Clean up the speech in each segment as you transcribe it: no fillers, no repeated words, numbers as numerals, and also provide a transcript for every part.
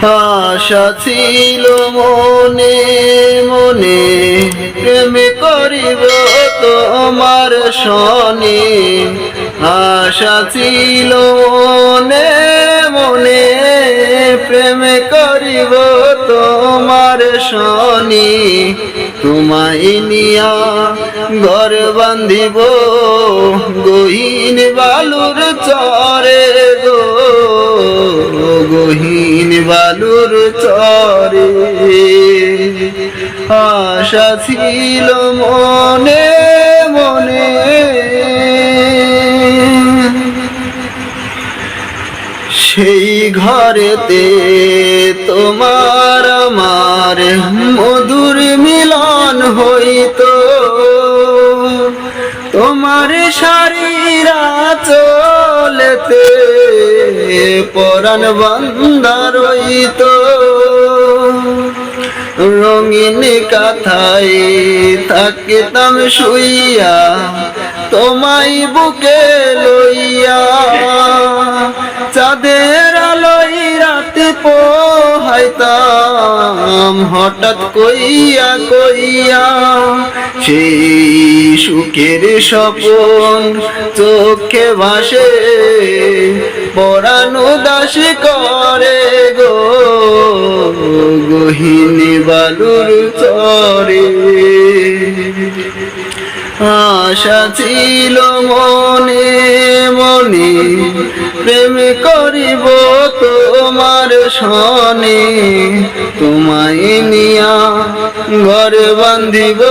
আশা ছিল মনে মনে প্রেম করিব তোমার শনি। আশা ছিল মনে মনে প্রেম করিব তোমার শনি। তোমায় নিয়া ঘর বান্ধিব গহীন বালুর চরে গো, গহীন বালুর চরে। আশা ছিল মনে মনে, সেই ঘরেতে তোমার আমার মধুর মিলন হইতো। তোমার শারীরা চলেতে পরাণ বান্ধা রইতো। রঙিন কাঁথায় থাকতাম শুইয়া তোমায় বুকে লইয়া। চাঁদের আলোয় রাতে পোহাইতাম হঠাৎ কইয়া কইয়া। সেই সুখের স্বপন চোখে ভাসে পরাণ উদাস করে গো, গহীন বালুর চরে। আশা ছিল মনে মনে প্রেম করিব তোমার শনি। তোমায় নিয়া ঘর বান্ধিব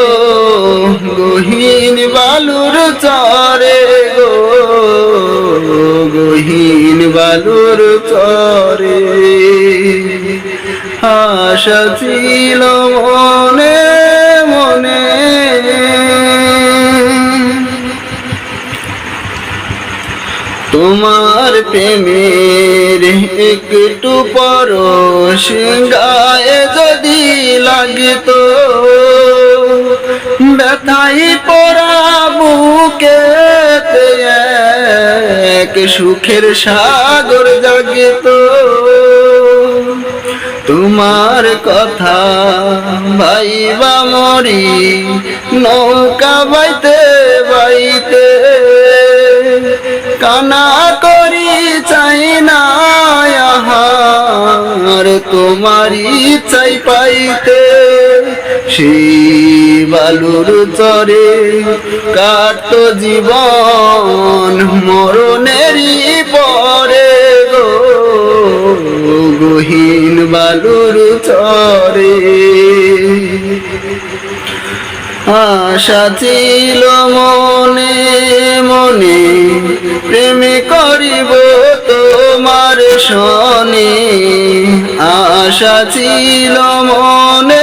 গহীন বালুর চরে গো, গহীন বালুর চরে। আশা ছিল মনে মনে, তোমার প্রেমের একটু পরশ গায়ে যদি লাগতো। ব্যথাই পড়া বুকেতে এক সুখের সাগর জাগতো। তোমার কথা ভাইবা মরি নৌকা বাইতে বাইতে। কানা করি চাই না আহার তোমারি চাই পাইতে। সেই বালুর চরে কাটতো জীবন মরণেরই পরে গো, গহীন বালুর চরে। আশা ছিল মনে মনে প্রেম করিব তোমার শনি। আশা ছিল মনে